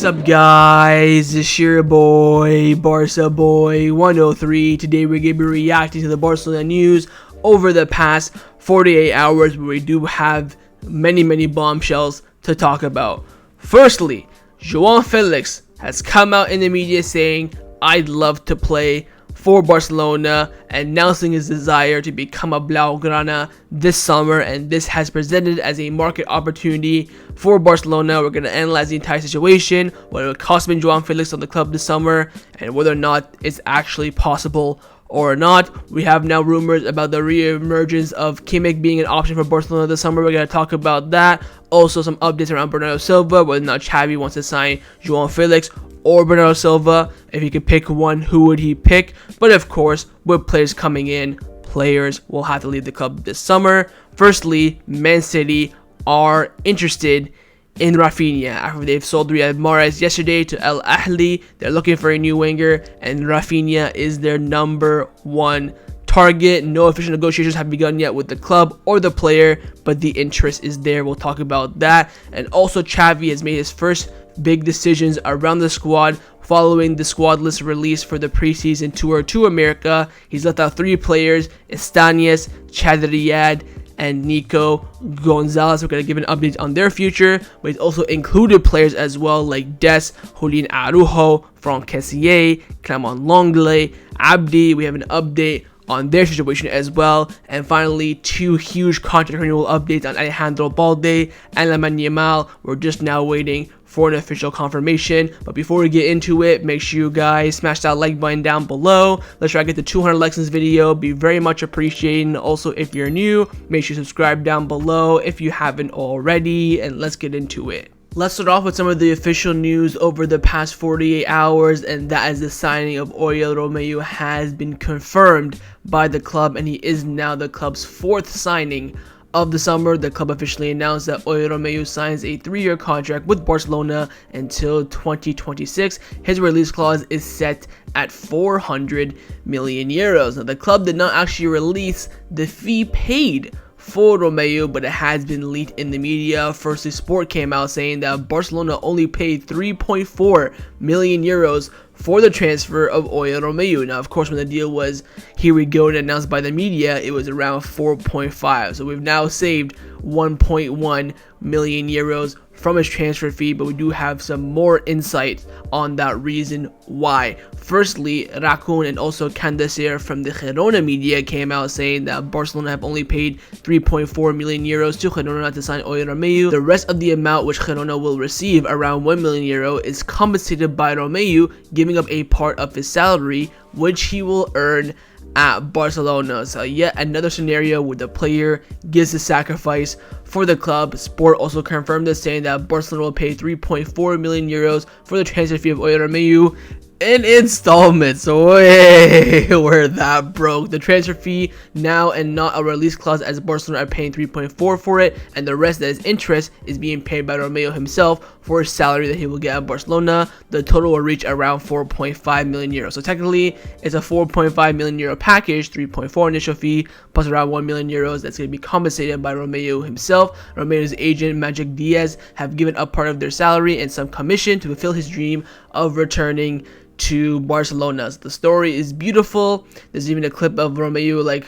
What's up, guys? It's your boy, Barca Boy 103. Today we're going to be reacting to the Barcelona news over the past 48 hours, where we do have many bombshells to talk about. Firstly, Joao Felix has come out in the media saying, "I'd love to play for Barcelona," announcing his desire to become a Blaugrana this summer, and this has presented as a market opportunity for Barcelona. We're going to analyze the entire situation, what it would cost Joao Felix on the club this summer, and whether or not it's actually possible or not. We have now rumors about the re-emergence of Kimmich being an option for Barcelona this summer. We're going to talk about that. Also, some updates around Bernardo Silva, whether or not Chadi wants to sign Joao Felix or Bernardo Silva. If he could pick one, who would he pick? But of course, with players coming in, players will have to leave the club this summer. Firstly, Man City are interested in Raphinha after they've sold Riyad Mahrez yesterday to Al Ahly. They're looking for a new winger, and Raphinha is their number one target. No official negotiations have begun yet with the club or the player, but the interest is there. We'll talk about that. And also, Xavi has made his first big decisions around the squad following the squad list release for the preseason tour to America. He's left out 3 players: Estanis, Chadi, Riad, and Nico Gonzalez. We're going to give an update on their future, but he's also included players as well like Julian Araujo, Franck Kessié, Clement Longley, Abde. We have an update on their situation as well. And finally, 2 huge contract renewal updates on Alejandro, Balde, and Lamine Yamal. We're just now waiting for an official confirmation. But before we get into it, make sure you guys smash that like button down below. Let's try to get to 200 likes in this video. Be very much appreciated. And also, if you're new, make sure you subscribe down below if you haven't already. And let's get into it. Let's start off with some of the official news over the past 48 hours, and that is the signing of Oriol Romeu has been confirmed by the club, and he is now the club's 4th signing of the summer. The club officially announced that Oriol Romeu signs a 3-year contract with Barcelona until 2026. His release clause is set at 400 million euros. Now, the club did not actually release the fee paid for Romeu, but it has been leaked in the media. Firstly, Sport came out saying that Barcelona only paid 3.4 million euros for the transfer of Oriol Romeu. Now, of course, when the deal was here we go and announced by the media, it was around 4.5. So we've now saved 1.1 million euros from his transfer fee, but we do have some more insight on that reason why. Firstly, Raccoon and also Candacer from the Girona media came out saying that Barcelona have only paid 3.4 million euros to Girona to sign Oriol Romeu. The rest of the amount which Girona will receive, around 1 million euro, is compensated by Romeu, giving up a part of his salary, which he will earn at Barcelona. So yet another scenario where the player gives a sacrifice for the club. Sport also confirmed this, saying that Barcelona will pay 3.4 million euros for the transfer fee of Oriol Romeu in installments. Way we're that broke. The transfer fee now and not a release clause, as Barcelona are paying 3.4 for it, and the rest that is interest is being paid by Romeu himself for his salary that he will get at Barcelona. The total will reach around 4.5 million euros. So technically, it's a 4.5 million euro package, 3.4 initial fee plus around 1 million euros that's going to be compensated by Romeu himself. Romeu's agent Magic Diaz have given up part of their salary and some commission to fulfill his dream of returning to Barcelona. So the story is beautiful. There's even a clip of Romeu like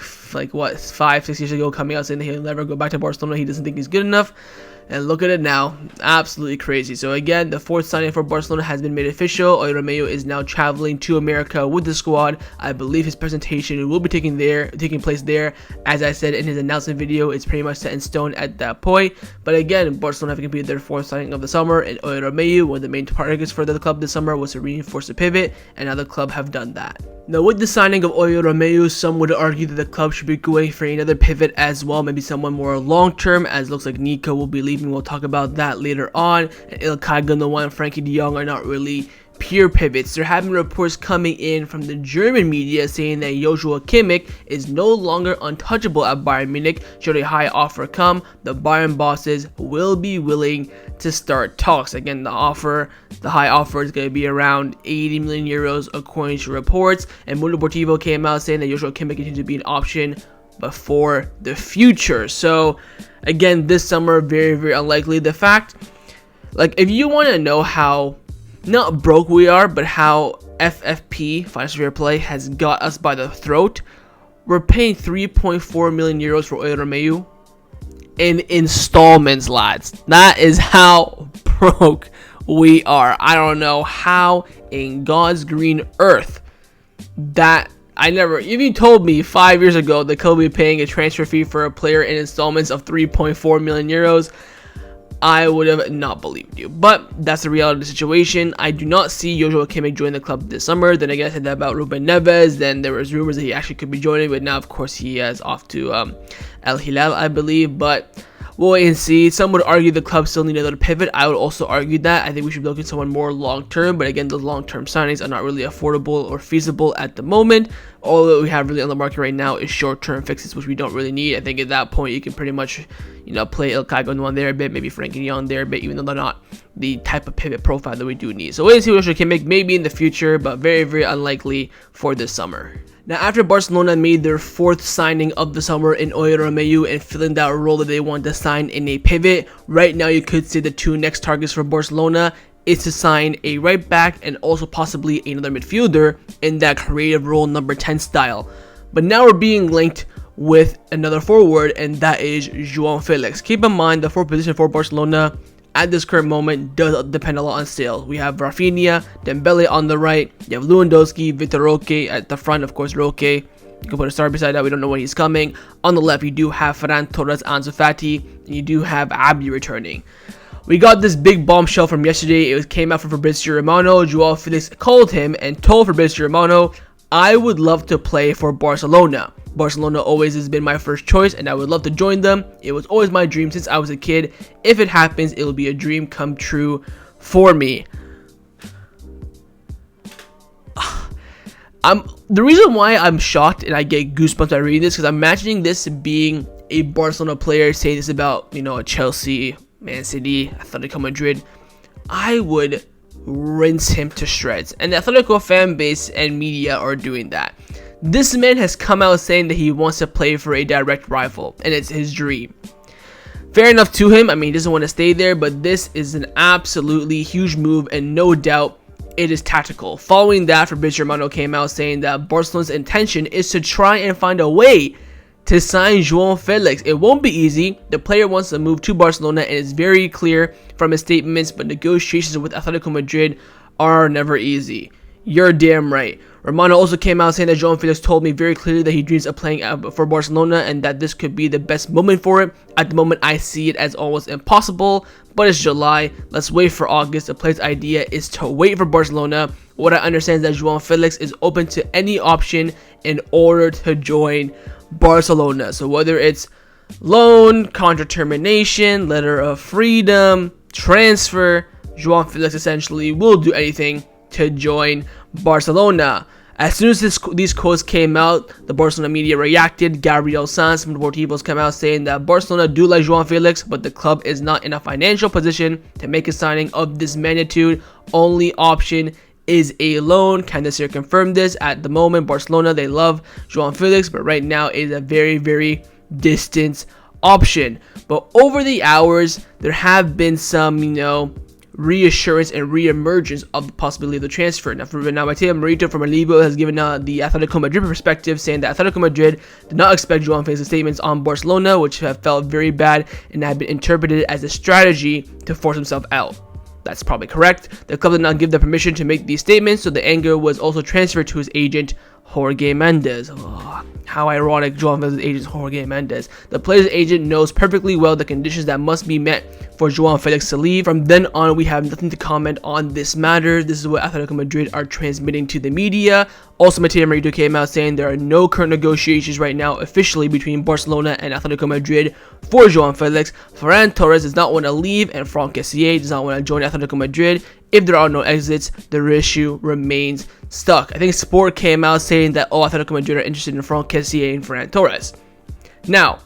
what, 5-6 years ago, coming out saying that he'll never go back to Barcelona. He doesn't think he's good enough. And look at it now, absolutely crazy. So again, the 4th signing for Barcelona has been made official. Oriol Romeu is now traveling to America with the squad. I believe his presentation will be taking place there. As I said in his announcement video, it's pretty much set in stone at that point. But again, Barcelona have completed their 4th signing of the summer, and Oriol Romeu, one of the main targets for the club this summer, was to reinforce the pivot, and now the club have done that. Now, with the signing of Oriol Romeu, some would argue that the club should be going for another pivot as well, maybe someone more long-term, as it looks like Nico will be leaving. We'll talk about that later on. And Ilkay Gundogan and Frankie de Jong are not really pure pivots. There have been reports coming in from the German media saying that Joshua Kimmich is no longer untouchable at Bayern Munich. Should a high offer come, the Bayern bosses will be willing to start talks. Again, the high offer is going to be around 80 million euros according to reports. And Mundo Deportivo came out saying that Joshua Kimmich continues to be an option but for the future. So again, this summer, very unlikely. The fact, like, if you want to know how not broke we are, but how FFP, Financial Fair Play, has got us by the throat. We're paying 3.4 million euros for Oriol Romeu in installments, lads. That is how broke we are. I don't know how in God's green earth that if you told me 5 years ago that club would be paying a transfer fee for a player in installments of 3.4 million euros, I would have not believed you. But that's the reality of the situation. I do not see Joshua Kimmich join the club this summer. Then again, I said that about Ruben Neves. Then there was rumors that he actually could be joining, but now of course he is off to Al Hilal, I believe. But we'll wait and see. Some would argue the club still need another pivot. I would also argue that. I think we should be looking at someone more long-term. But again, those long-term signings are not really affordable or feasible at the moment. All that we have really on the market right now is short-term fixes, which we don't really need. I think at that point, you can pretty much, play Ilkay Gundogan there a bit, maybe Frankie de Jong there a bit, even though they're not the type of pivot profile that we do need. So wait and see what Joshua Kimmich maybe in the future, but very, very unlikely for this summer. Now, after Barcelona made their fourth signing of the summer in Oriol Romeu and filling that role that they want to sign in a pivot, right now you could say the two next targets for Barcelona is to sign a right back and also possibly another midfielder in that creative role number 10 style. But now we're being linked with another forward, and that is Joao Felix. Keep in mind the forward position for Barcelona at this current moment does depend a lot on sales. We have Raphinha, Dembele on the right, you have Lewandowski, Vitor Roque at the front, of course Roque. You can put a star beside that, we don't know when he's coming. On the left, you do have Ferran Torres, Ansu Fati, and you do have Abde returning. We got this big bombshell from yesterday. It came out from Fabrizio Romaon. Joao Felix called him and told Fabrizio Romaon, I would love to play for Barcelona. Barcelona always has been my first choice and I would love to join them. It was always my dream since I was a kid. If it happens, it will be a dream come true for me. The reason why I'm shocked and I get goosebumps by reading this, because I'm imagining this being a Barcelona player saying this about, a Chelsea, Man City, Atletico Madrid. I would rinse him to shreds. And the Atletico fan base and media are doing that. This man has come out saying that he wants to play for a direct rival, and it's his dream. Fair enough to him. I mean, he doesn't want to stay there, but this is an absolutely huge move, and no doubt it is tactical. Following that, Fabrizio Romaon came out saying that Barcelona's intention is to try and find a way to sign Joao Felix. It won't be easy. The player wants to move to Barcelona, and it's very clear from his statements, but negotiations with Atletico Madrid are never easy. You're damn right. Romaon also came out saying that Joao Felix told me very clearly that he dreams of playing for Barcelona and that this could be the best moment for it. At the moment, I see it as almost impossible, but it's July. Let's wait for August. The player's idea is to wait for Barcelona. What I understand is that Joao Felix is open to any option in order to join Barcelona. So whether it's loan, contract termination, letter of freedom, transfer, Joao Felix essentially will do anything to join Barcelona. As soon as these quotes came out, the Barcelona media reacted. Gabriel Sanz from Deportivos came out saying that Barcelona do like Joao Felix, but the club is not in a financial position to make a signing of this magnitude. Only option is a loan. Can this year confirm this? At the moment, Barcelona, they love Joao Felix, but right now it is a very, very distant option. But over the hours, there have been some, reassurance and re-emergence of the possibility of the transfer. Now, Mateo Merito from Alibo has given the Atletico Madrid perspective, saying that Atletico Madrid did not expect Joao Felix's statements on Barcelona, which have felt very bad and have been interpreted as a strategy to force himself out. That's probably correct. The club did not give the permission to make these statements, so the anger was also transferred to his agent, Jorge Mendes. Oh, how ironic, Joao Felix's agent is Jorge Mendes. The player's agent knows perfectly well the conditions that must be met for Joao Felix to leave. From then on, we have nothing to comment on this matter. This is what Atletico Madrid are transmitting to the media. Also, Mateo Merito came out saying there are no current negotiations right now officially between Barcelona and Atletico Madrid for Joao Felix. Ferran Torres does not want to leave, and Franck Kessié does not want to join Atletico Madrid. If there are no exits, the issue remains stuck. I think Sport came out saying that Atletico Madrid are interested in Franck Kessié and Ferran Torres. Now,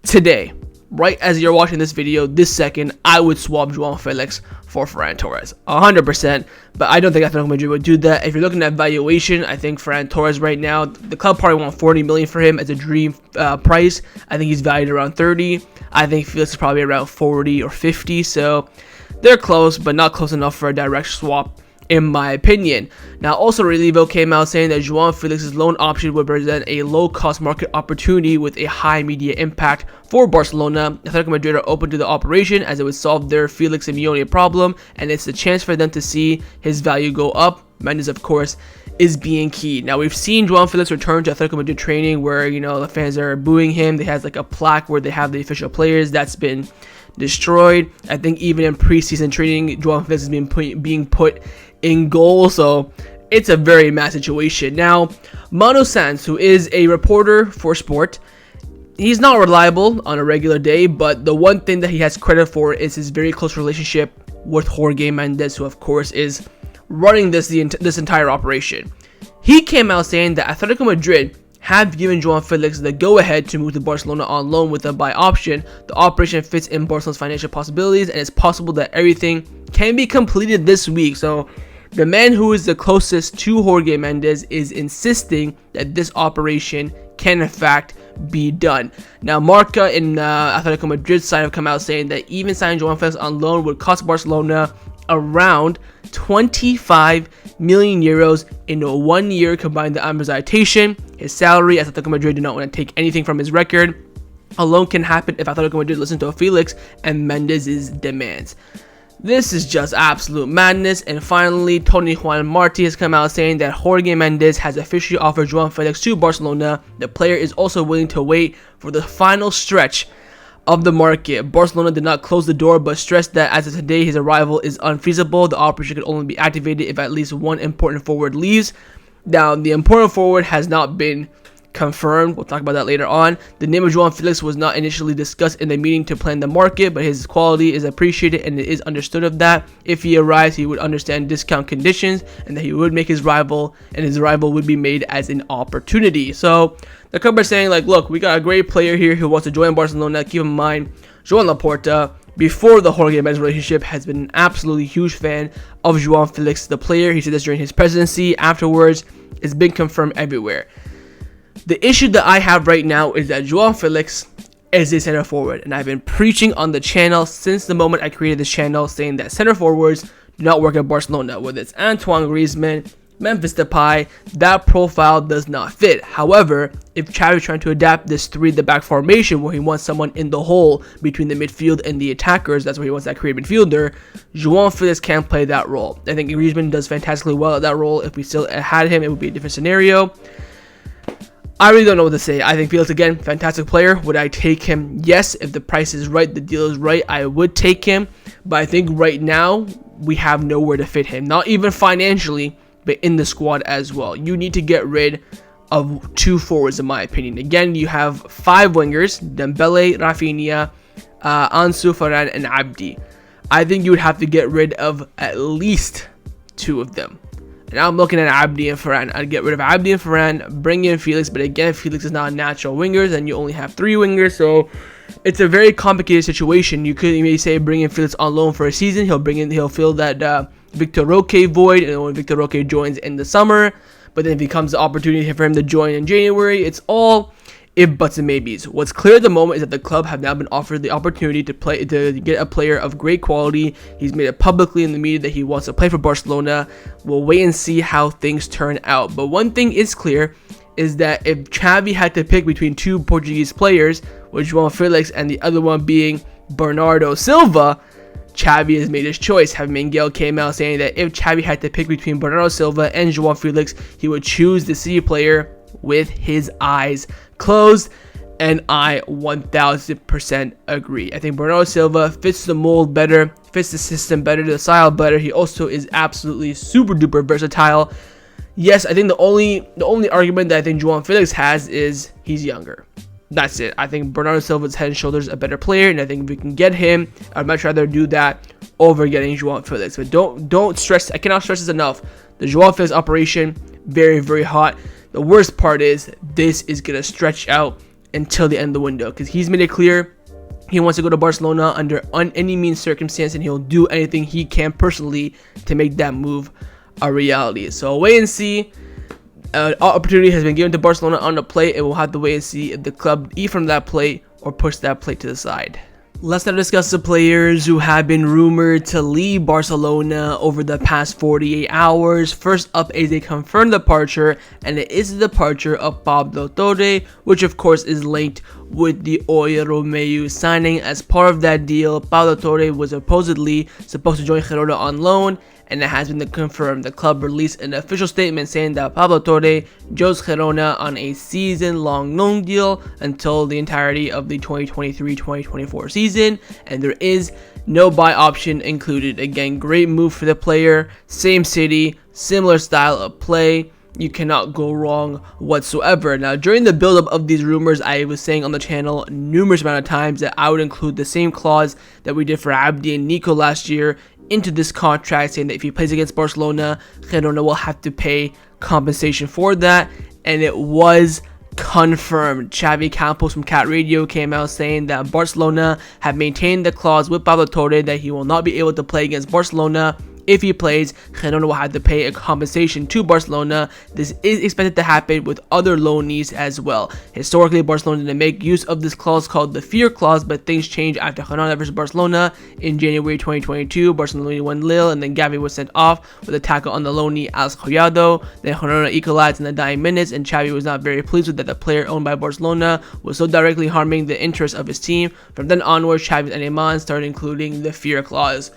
today, right as you're watching this video, this second, I would swap Joao Felix for Ferran Torres, 100%, but I don't think Atletico Madrid would do that. If you're looking at valuation, I think Ferran Torres right now, the club probably want 40 million for him as a dream price. I think he's valued around 30. I think Felix is probably around 40 or 50, so they're close, but not close enough for a direct swap, in my opinion. Now, also Relevo came out saying that Joao Felix's loan option would present a low-cost market opportunity with a high media impact for Barcelona. Atletico Madrid are open to the operation as it would solve their Felix Simeone problem, and it's a chance for them to see his value go up. Mendes, of course, is being key. Now, we've seen Joao Felix return to Atletico Madrid training where, you know, the fans are booing him. They have like a plaque where they have the official players. That's been destroyed. I think even in preseason training, Joao Felix is being put in goal, so it's a very mad situation. Now, Mano Sanz, who is a reporter for Sport, he's not reliable on a regular day, but the one thing that he has credit for is his very close relationship with Jorge Mendes, who of course is running this entire operation. He came out saying that Atletico Madrid have given Joao Felix the go-ahead to move to Barcelona on loan with a buy option. The operation fits in Barcelona's financial possibilities, and it's possible that everything can be completed this week. So the man who is the closest to Jorge Mendes is insisting that this operation can in fact be done. Now, Marca in Atletico Madrid's side have come out saying that even signing Joao Felix on loan would cost Barcelona around 25 million euros in a 1 year combined amortization. His salary, as Atletico Madrid do not want to take anything from his record. A loan can happen if Atletico Madrid listen to Felix and Mendes' demands. This is just absolute madness. And finally, Tony Juan Martí has come out saying that Jorge Mendes has officially offered Joao Felix to Barcelona. The player is also willing to wait for the final stretch of the market. Barcelona did not close the door, but stressed that as of today, his arrival is unfeasible. The operation could only be activated if at least one important forward leaves. Now, the important forward has not been confirmed. We'll talk about that later on. The name of Joao Felix was not initially discussed in the meeting to plan the market, but his quality is appreciated and it is understood of that. If he arrives, he would understand discount conditions and that he would make his rival, and his rival would be made as an opportunity. So the club are saying, like, look, we got a great player here who wants to join Barcelona. Keep in mind, Joan Laporta, before the Jorge Mendes relationship, has been an absolutely huge fan of Joao Felix, the player. He said this during his presidency. Afterwards, it's been confirmed everywhere. The issue that I have right now is that Joao Felix is a center forward, and I've been preaching on the channel since the moment I created this channel, saying that center forwards do not work at Barcelona. Whether it's Antoine Griezmann, Memphis Depay, that profile does not fit. However, if Chadi is trying to adapt this 3-at-the-back formation where he wants someone in the hole between the midfield and the attackers, that's where he wants that creative midfielder, Joao Felix can play that role. I think Griezmann does fantastically well at that role. If we still had him, it would be a different scenario. I really don't know what to say. I think Felix, again, fantastic player. Would I take him? Yes. If the price is right, the deal is right, I would take him. But I think right now, we have nowhere to fit him. Not even financially, but in the squad as well. You need to get rid of 2 forwards, in my opinion. Again, you have 5 wingers: Dembele, Raphinha, Ansu, Varane, and Abde. I think you would have to get rid of at least 2 of them. And I'm looking at Abde and Varane. I'd get rid of Abde and Varane, bring in Felix, but again, Felix is not a natural winger, and you only have 3 wingers, so it's a very complicated situation. You could maybe say bring in Felix on loan for a season. He'll fill that Victor Roque void, and when Victor Roque joins in the summer, but then if he comes the opportunity for him to join in January, it's all if buts and maybes. What's clear at the moment is that the club have now been offered the opportunity to get a player of great quality. He's made it publicly in the media that he wants to play for Barcelona. We'll wait and see how things turn out. But one thing is clear is that if Xavi had to pick between 2 Portuguese players, with Joao Felix and the other one being Bernardo Silva, Xavi has made his choice. Miguel came out saying that if Xavi had to pick between Bernardo Silva and Joao Felix, he would choose the City player with his eyes closed, and I 1000% agree. I think Bernardo Silva fits the mold better, fits the system better, the style better. He also is absolutely super duper versatile. Yes, I think the only argument that I think Joao Felix has is he's younger. That's it. I think Bernardo Silva's head and shoulders a better player, and I think if we can get him, I'd much rather do that over getting Joao Felix. But don't stress. I cannot stress this enough. The Joao Felix operation, very, very hot. The worst part is this is going to stretch out until the end of the window, because he's made it clear he wants to go to Barcelona under any means circumstance, and he'll do anything he can personally to make that move a reality. So wait and see. Opportunity has been given to Barcelona on the plate, and we'll have to wait and see if the club eat from that plate or push that plate to the side. Let's now discuss the players who have been rumored to leave Barcelona over the past 48 hours. First up is a confirmed departure, and it is the departure of Pablo Torre, which of course is linked with the Oriol Romeu signing. As part of that deal, Pablo Torre was supposedly supposed to join Girona on loan, and it has been confirmed. The club released an official statement saying that Pablo Torre joins Girona on a season-long loan deal until the entirety of the 2023-2024 season, and there is no buy option included. Again, great move for the player, same city, similar style of play. You cannot go wrong whatsoever. Now, during the build-up of these rumors, I was saying on the channel numerous amount of times that I would include the same clause that we did for Abde and Nico last year into this contract, saying that if he plays against Barcelona, Girona will have to pay compensation for that, and it was confirmed. Xavi Campos from Cat Radio came out saying that Barcelona have maintained the clause with Pablo Torre that he will not be able to play against Barcelona. If he plays, Girona will have to pay a compensation to Barcelona. This is expected to happen with other loanees as well. Historically, Barcelona didn't make use of this clause called the fear clause, but things changed after Girona versus Barcelona in January 2022. Barcelona won Lille, and then Gavi was sent off with a tackle on the loanee Alex Collado. Then Girona equalized in the dying minutes, and Xavi was not very pleased with that the player owned by Barcelona was so directly harming the interests of his team. From then onwards, Xavi and Iman started including the fear clause.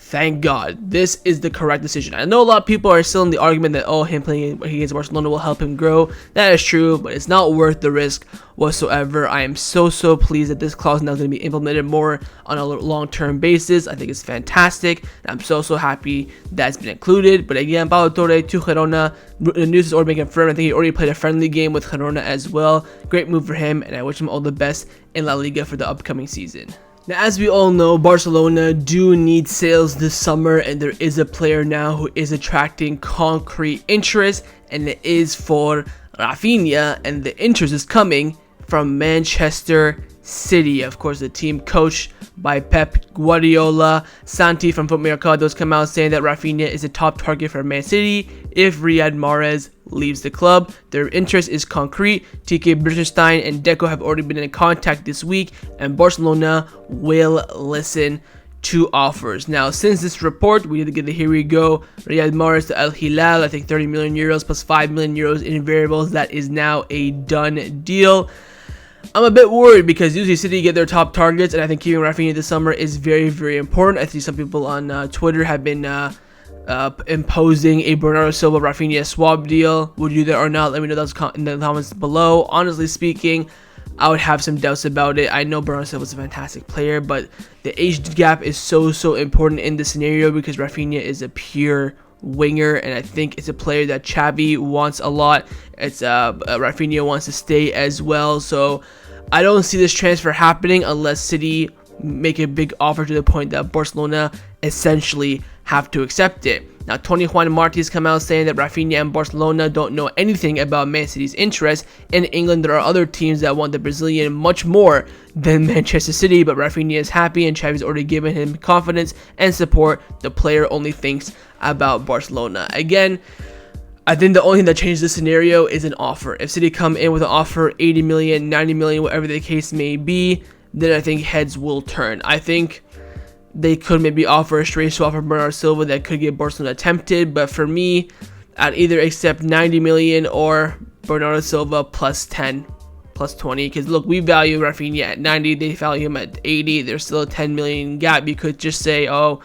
Thank God. This is the correct decision. I know a lot of people are still in the argument that, oh, him playing against Barcelona will help him grow. That is true, but it's not worth the risk whatsoever. I am so pleased that this clause now is going to be implemented more on a long-term basis. I think it's fantastic, and I'm so happy that's been included. But again, Pablo Torre to Girona, the news is already been confirmed. I think he already played a friendly game with Girona as well. Great move for him, and I wish him all the best in La Liga for the upcoming season. Now, as we all know, Barcelona do need sales this summer, and there is a player now who is attracting concrete interest, and it is for Raphinha, and the interest is coming from Manchester City. Of course, the team coached by Pep Guardiola. Santi from Foot Mercado has come out saying that Raphinha is a top target for Man City if Riyad Mahrez leaves the club. Their interest is concrete. TK Bridgestein and Deco have already been in contact this week, and Barcelona will listen to offers. Now, since this report, we need to get the here we go. Riyad Mahrez to Al Hilal, I think 30 million euros plus 5 million euros in variables. That is now a done deal. I'm a bit worried because usually City get their top targets, and I think keeping Raphinha this summer is very important. I see some people on Twitter have been imposing a Bernardo Silva Raphinha swap deal. Would you do that or not? Let me know those in the comments below. Honestly speaking, I would have some doubts about it. I know Bernardo Silva is a fantastic player, but the age gap is so important in this scenario because Raphinha is a pure winger, and I think it's a player that Xavi wants a lot. It's Raphinha wants to stay as well, so I don't see this transfer happening unless City make a big offer to the point that Barcelona essentially have to accept it. Now, Tony Juan Martí come out saying that Raphinha and Barcelona don't know anything about Man City's interest. In England, there are other teams that want the Brazilian much more than Manchester City, but Raphinha is happy, and Xavi's already given him confidence and support. The player only thinks about Barcelona. Again, I think the only thing that changes this scenario is an offer. If City come in with an offer, 80 million, 90 million, whatever the case may be, then I think heads will turn. I think they could maybe offer a straight swap for Bernardo Silva that could get Barcelona tempted, but for me, I'd either accept 90 million or Bernardo Silva plus 10, plus 20, because look, we value Raphinha at 90, they value him at 80, there's still a 10 million gap. You could just say, oh,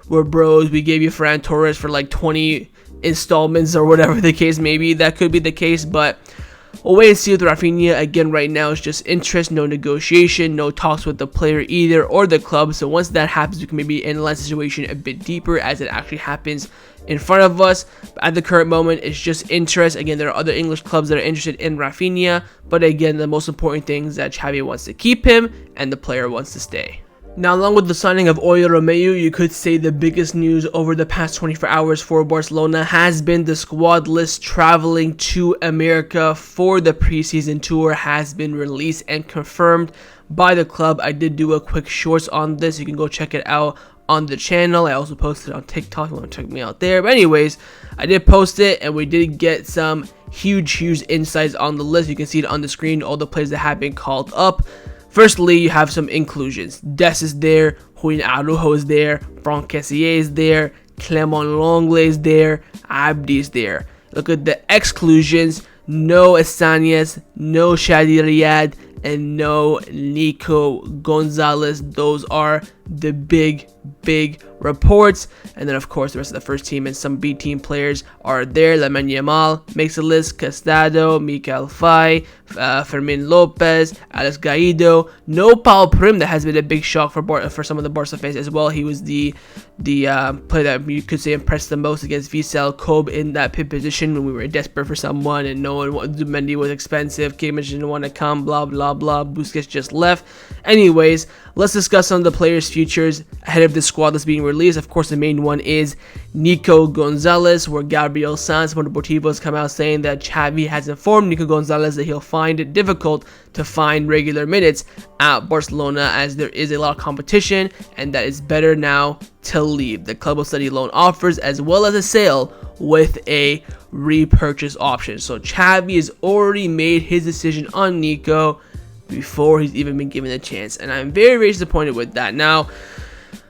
we're bros, we gave you Ferran Torres for like 20 installments or whatever the case may be. That could be the case, but we'll wait and see with Raphinha. Again, right now it's just interest, no negotiation, no talks with the player either or the club. So once that happens, we can maybe analyze the situation a bit deeper as it actually happens in front of us. But at the current moment, it's just interest. Again, there are other English clubs that are interested in Raphinha, but again, the most important thing is that Xavi wants to keep him and the player wants to stay. Now, along with the signing of Oriol Romeu, you could say the biggest news over the past 24 hours for Barcelona has been the squad list traveling to America for the preseason tour has been released and confirmed by the club. I did do a quick shorts on this. You can go check it out on the channel. I also posted on TikTok. You want to check me out there. But anyways, I did post it, and we did get some huge insights on the list. You can see it on the screen, all the players that have been called up. Firstly, you have some inclusions. Des is there, Julian Araujo is there, Franck Kessié is there, Clement Lenglet is there, Abde is there. Look at the exclusions. No Estanis, no Chadi Riad, and no Nico Gonzalez. Those are the big reports. And then of course the rest of the first team and some B team players are there. Lamine Yamal makes a list, Castado, Mikel Fay, Fermin Lopez, Alex Gaido. No Paul Prim, that has been a big shock for some of the Barca fans as well. He was the player that you could say impressed the most against Vissel Kobe in that pit position when we were desperate for someone and no one. Mendy was expensive, Kimmich didn't want to come, blah blah blah. Busquets just left. Anyways, let's discuss some of the players' futures ahead of this squad that's being released. Of course, the main one is Nico Gonzalez, where Gabriel Sanz from Deportivo has come out saying that Xavi has informed Nico Gonzalez that he'll find it difficult to find regular minutes at Barcelona as there is a lot of competition and that it's better now to leave. The club will study loan offers as well as a sale with a repurchase option. So Xavi has already made his decision on Nico before he's even been given a chance, and I'm very disappointed with that. Now,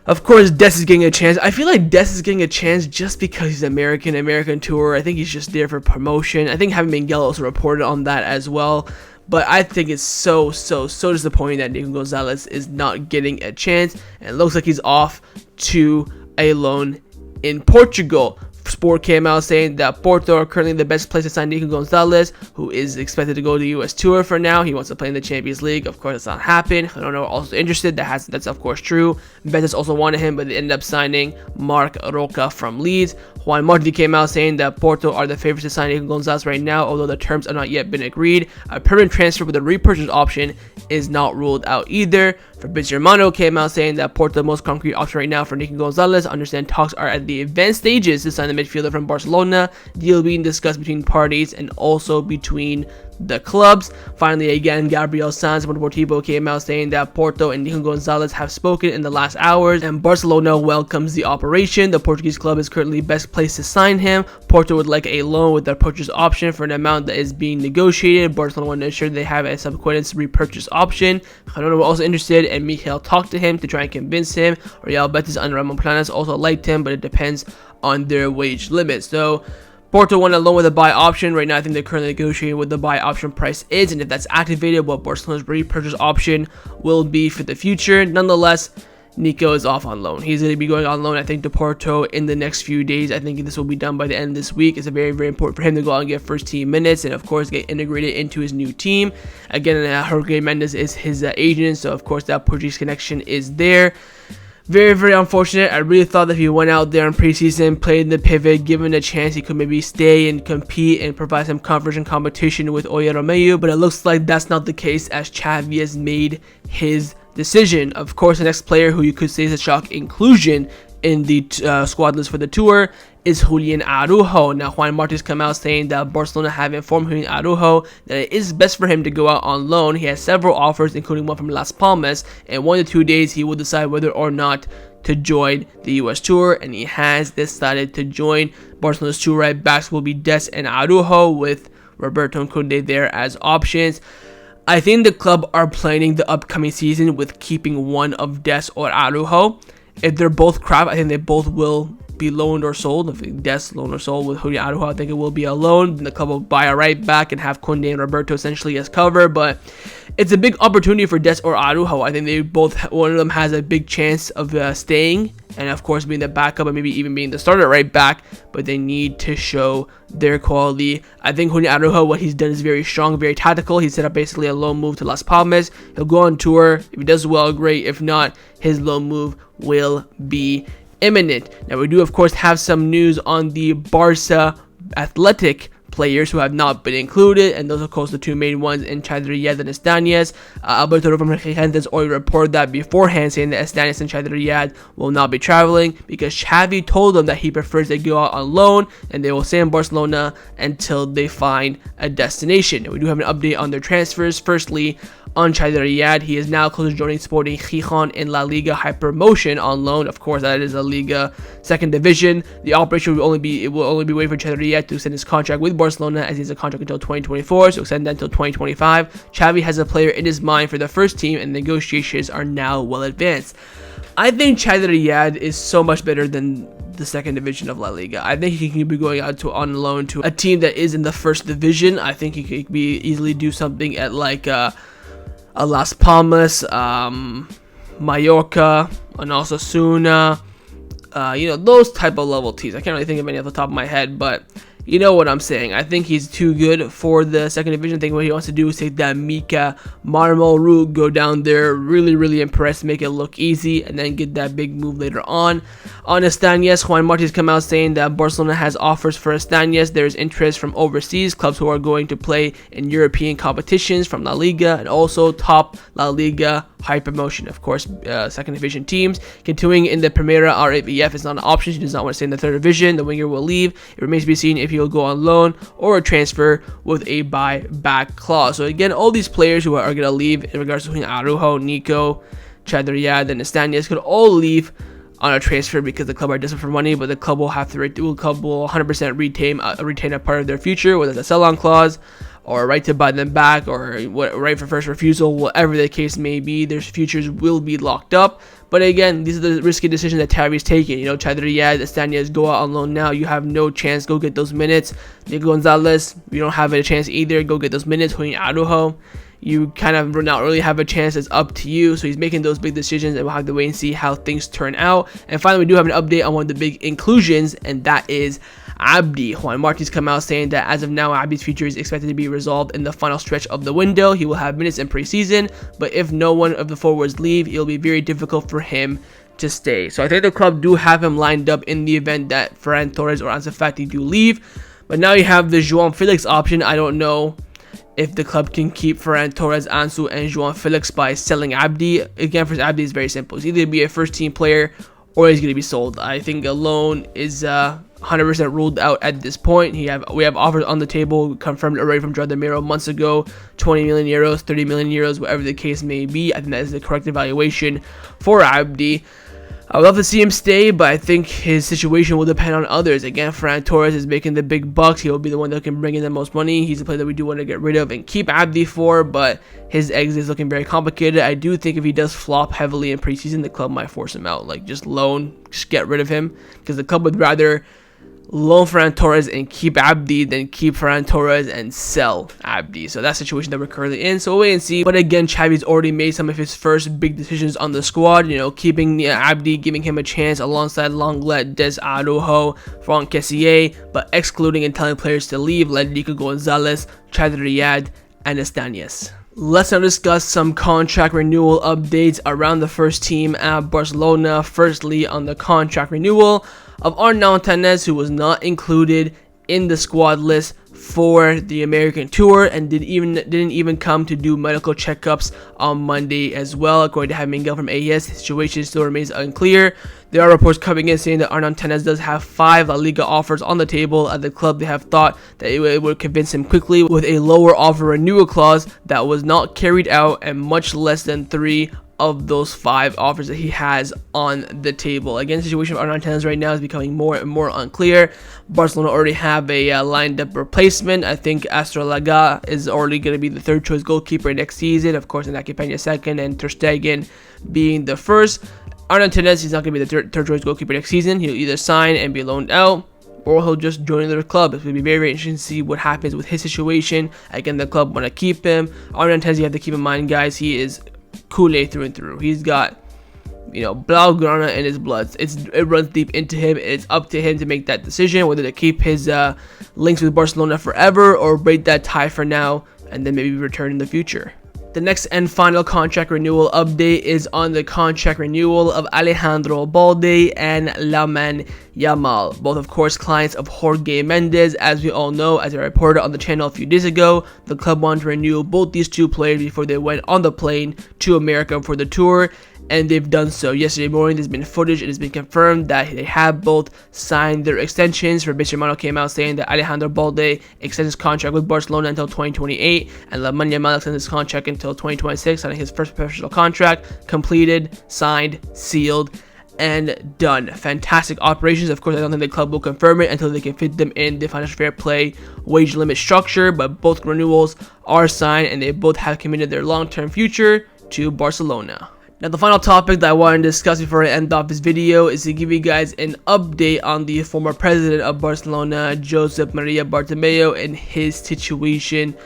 of course, Des is getting a chance. I feel like Des is getting a chance just because he's American tour. I think he's just there for promotion. I think having Miguel also reported on that as well. But I think it's so disappointing that Nico Gonzalez is not getting a chance, and it looks like he's off to a loan in Portugal. Sport came out saying that Porto are currently the best place to sign Nico Gonzalez, who is expected to go to the US tour for now. He wants to play in the Champions League. Of course, that's not happened. I don't know. Also interested. That's of course true. Betis also wanted him, but they ended up signing Marc Roca from Leeds. Juan Martí came out saying that Porto are the favorites to sign Nico Gonzalez right now, although the terms have not yet been agreed. A permanent transfer with a repurchase option is not ruled out either. Fabrizio Romaon came out saying that Porto, the most concrete option right now for Nico Gonzalez. Understand talks are at the advanced stages to sign the midfielder from Barcelona. Deal being discussed between parties and also between the clubs. Finally, again, Gabriel Sanz from Deportivo came out saying that Porto and Nico Gonzalez have spoken in the last hours and Barcelona welcomes the operation. The Portuguese club is currently best placed to sign him. Porto would like a loan with a purchase option for an amount that is being negotiated. Barcelona want to ensure they have a subsequent repurchase option. Renewal was also interested and Mikel talked to him to try and convince him. Real Betis under Ramon Planas also liked him, but it depends on their wage limit. So Porto want a loan with a buy option. Right now, I think they're currently negotiating what the buy option price is, and if that's activated, what Barcelona's repurchase option will be for the future. Nonetheless, Nico is off on loan. He's going to be going on loan, I think, to Porto in the next few days. I think this will be done by the end of this week. It's very important for him to go out and get first team minutes and, of course, get integrated into his new team. Again, Jorge Mendes is his agent, so, of course, that Portuguese connection is there. Very unfortunate. I really thought that if he went out there in preseason, played in the pivot, given a chance, he could maybe stay and compete and provide some coverage and competition with Oriol Romeu, but it looks like that's not the case as Xavi has made his decision. Of course, the next player who you could say is a shock inclusion in the squad list for the tour is Julian Araujo. Now, Juan Martí has come out saying that Barcelona have informed Julian Araujo that it is best for him to go out on loan. He has several offers, including one from Las Palmas, and 1 to 2 days he will decide whether or not to join the US tour, and he has decided to join. Barcelona's two right backs will be Des and Araujo, with Roberto Koundé there as options. I think the club are planning the upcoming season with keeping one of Des or Araujo. If they're both crap, I think they both will be loaned or sold. If Des loaned or sold with Julian Araujo, I think it will be a loan. Then the club will buy a right back and have Koundé and Roberto essentially as cover. But it's a big opportunity for Des or Araujo. I think they both, one of them has a big chance of staying, and of course being the backup and maybe even being the starter right back. But they need to show their quality. I think Julian Araujo, what he's done is very strong, very tactical. He set up basically a loan move to Las Palmas. He'll go on tour. If he does well, great. If not, his loan move will be imminent. Now, we do of course have some news on the Barca Athletic players who have not been included, and those are of course the two main ones in Chadi, Riad, and Estanis. Alberto from Raphinha has already reported that beforehand, saying that Estanis and Chadi, Riad will not be traveling because Xavi told them that he prefers they go out on loan and they will stay in Barcelona until they find a destination. And we do have an update on their transfers. Firstly, on Chadi Riad. He is now close to joining Sporting Gijón in La Liga high promotion on loan. Of course, that is a Liga second division. The operation will only be waiting for Chadi Riad to extend his contract with Barcelona, as he has a contract until 2024, so extend that until 2025. Xavi has a player in his mind for the first team, and negotiations are now well advanced. I think Chadi Riad is so much better than the second division of La Liga. I think he can be going out on loan to a team that is in the first division. I think he could easily do something at like a Las Palmas, Mallorca, and Osasuna. Those type of level teams. I can't really think of any off the top of my head, but you know what I'm saying. I think he's too good for the second division. I think what he wants to do is take that Mika Marmol route, go down there, really impress, make it look easy, and then get that big move later on. On Estanis, Juan Martínez come out saying that Barcelona has offers for Estanis. There is interest from overseas clubs who are going to play in European competitions from La Liga and also top La Liga high promotion, of course, second division teams. Continuing in the Primera RABF is not an option. He does not want to stay in the third division. The winger will leave. It remains to be seen if he'll go on loan or a transfer with a buyback clause. So again, all these players who are going to leave in regards to Julian Araujo, Nico, Chadi Riad, and Estanis could all leave on a transfer because the club are desperate for money, but the club will have to will 100% retain a part of their future, whether it's a sell-on clause or a right to buy them back, or right for first refusal, whatever the case may be. Their futures will be locked up. But again, these are the risky decisions that Xavi's taking. Chadi Riad, Estanis go out on loan now. You have no chance. Go get those minutes. Nico Gonzalez, you don't have a chance either. Go get those minutes. Julian Araujo, you kind of not really have a chance. It's up to you. So he's making those big decisions, and we'll have to wait and see how things turn out. And finally, we do have an update on one of the big inclusions, and that is Abde. Juan Martínez come out saying that as of now, Abde's future is expected to be resolved in the final stretch of the window. He will have minutes in preseason, but if no one of the forwards leave, it'll be very difficult for him to stay. So I think the club do have him lined up in the event that Ferran Torres or Ansu Fati do leave. But now you have the Joao Felix option. I don't know if the club can keep Ferran Torres, Ansu, and Joao Felix by selling Abde. Again, for Abde, it's very simple. It's either be a first team player or he's going to be sold. I think a loan is 100% ruled out at this point. We have offers on the table confirmed already from Joao Miro months ago, 20 million euros, 30 million euros, whatever the case may be. I think that is the correct evaluation for Abde. I would love to see him stay, but I think his situation will depend on others. Again, Ferran Torres is making the big bucks. He will be the one that can bring in the most money. He's a player that we do want to get rid of and keep Abde for, but his exit is looking very complicated. I do think if he does flop heavily in preseason, the club might force him out. Like, just get rid of him, because the club would rather loan Ferran Torres and keep Abde than keep Ferran Torres and sell Abde. So that's the situation that we're currently in. So we'll wait and see. But again, Xavi's already made some of his first big decisions on the squad. Keeping Abde, giving him a chance alongside Lenglet, Des Araujo, Franck Kessié, but excluding and telling players to leave, like Nico Gonzalez, Chadi Riad, and Estanis. Let's now discuss some contract renewal updates around the first team at Barcelona. Firstly, on the contract renewal of Arnau Tenas, who was not included in the squad list for the American tour and didn't even come to do medical checkups on Monday as well. According to Miguel from AES, the situation still remains unclear. There are reports coming in saying that Arnau Tenas does have 5 La Liga offers on the table. At the club, they have thought that it would convince him quickly with a lower offer renewal clause that was not carried out, and much less than 3 of those 5 offers that he has on the table. Again, the situation of Arnau Tenas right now is becoming more and more unclear. Barcelona already have a lined up replacement. I think Astrolaga is already going to be the third choice goalkeeper next season. Of course, Inaki Peña second, and Ter Stegen being the first. Arnau Tenas, he's not going to be the third choice goalkeeper next season. He'll either sign and be loaned out, or he'll just join their club. It will be very, very interesting to see what happens with his situation. Again, the club want to keep him. Arnau Tenas, you have to keep in mind, guys, he is Kool-Aid through and through. He's got, Blaugrana in his blood. It runs deep into him. It's up to him to make that decision, whether to keep his links with Barcelona forever or break that tie for now and then maybe return in the future. The next and final contract renewal update is on the contract renewal of Alejandro, Balde, and Lamine Yamal, both of course clients of Jorge Mendes. As we all know, as I reported on the channel a few days ago, the club wanted to renew both these two players before they went on the plane to America for the tour, and they've done so. Yesterday morning, there's been footage. It has been confirmed that they have both signed their extensions. Fabrizio Romaon came out saying that Alejandro Balde extends his contract with Barcelona until 2028, and Lamine Yamal extends his contract until 2026, signing his first professional contract. Completed, signed, sealed, and done. Fantastic operations. Of course, I don't think the club will confirm it until they can fit them in the financial fair play wage limit structure, but both renewals are signed, and they both have committed their long-term future to Barcelona. Now, the final topic that I want to discuss before I end off this video is to give you guys an update on the former president of Barcelona, Josep Maria Bartomeu, and his situation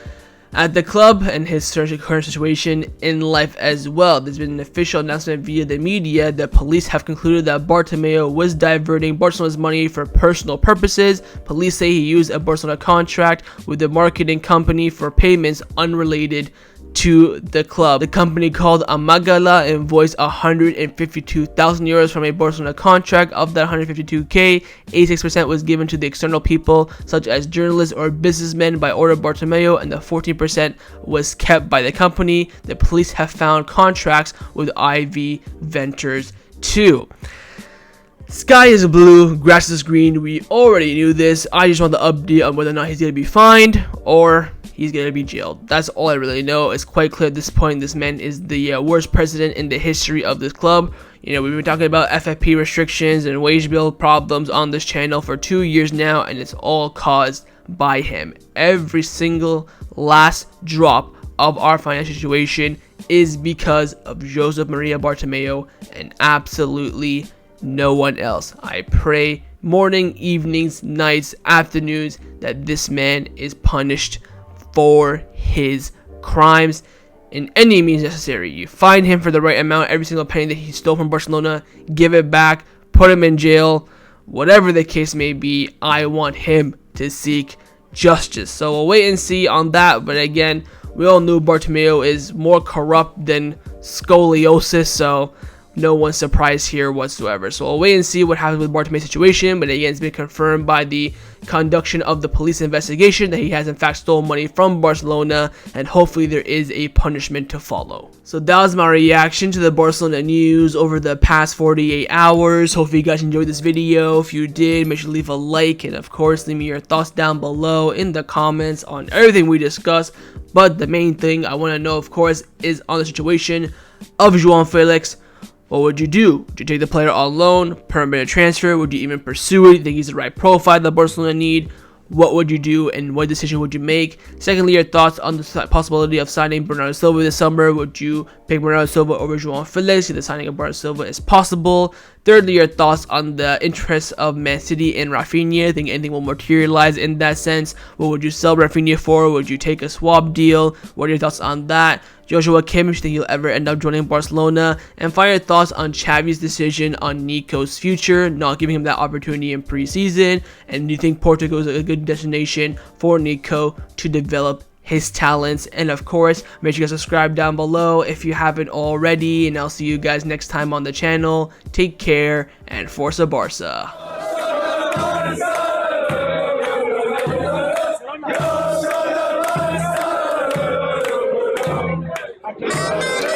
at the club and his current situation in life as well. There's been an official announcement via the media that police have concluded that Bartomeu was diverting Barcelona's money for personal purposes. Police say he used a Barcelona contract with the marketing company for payments unrelated to the club. The company called Amagala invoiced 152,000 euros from a Barcelona contract. Of that 152k, 86% was given to the external people, such as journalists or businessmen, by order of Bartomeu, and the 14% was kept by the company. The police have found contracts with IV Ventures too. Sky is blue, grass is green. We already knew this. I just want the update on whether or not he's going to be fined or he's going to be jailed. That's all I really know. It's quite clear at this point this man is the worst president in the history of this club. You know, we've been talking about FFP restrictions and wage bill problems on this channel for 2 years now, and it's all caused by him. Every single last drop of our financial situation is because of Josep Maria Bartomeu and absolutely no one else. I pray morning, evenings, nights, afternoons that this man is punished for his crimes in any means necessary. You fine him for the right amount. Every single penny that he stole from Barcelona, give it back, put him in jail, whatever the case may be. I want him to seek justice. So we'll wait and see on that. But again, we all knew Bartomeu is more corrupt than scoliosis, so no one's surprised here whatsoever. So we'll wait and see what happens with Bartomeu's situation. But again, it's been confirmed by the conduction of the police investigation that he has in fact stolen money from Barcelona, and hopefully there is a punishment to follow. So that was my reaction to the Barcelona news over the past 48 hours. Hopefully you guys enjoyed this video. If you did, make sure to leave a like, and of course leave me your thoughts down below in the comments on everything we discussed. But the main thing I want to know, of course, is on the situation of Joao Felix. What would you do? Would you take the player on loan, permanent transfer? Would you even pursue it? You think he's the right profile that Barcelona need? What would you do, and what decision would you make? Secondly, your thoughts on the possibility of signing Bernardo Silva this summer. Would you pick Bernardo Silva over Joao Felix if the signing of Bernardo Silva is possible? Thirdly, your thoughts on the interest of Man City and Raphinha. Think anything will materialize in that sense? What would you sell Raphinha for? Would you take a swap deal? What are your thoughts on that? Joshua Kimmich, think he'll ever end up joining Barcelona? And final thoughts on Xavi's decision on Nico's future, not giving him that opportunity in preseason. And do you think Portugal is a good destination for Nico to develop his talents? And of course, make sure you guys subscribe down below if you haven't already. And I'll see you guys next time on the channel. Take care, and Forza Barca. Yeah.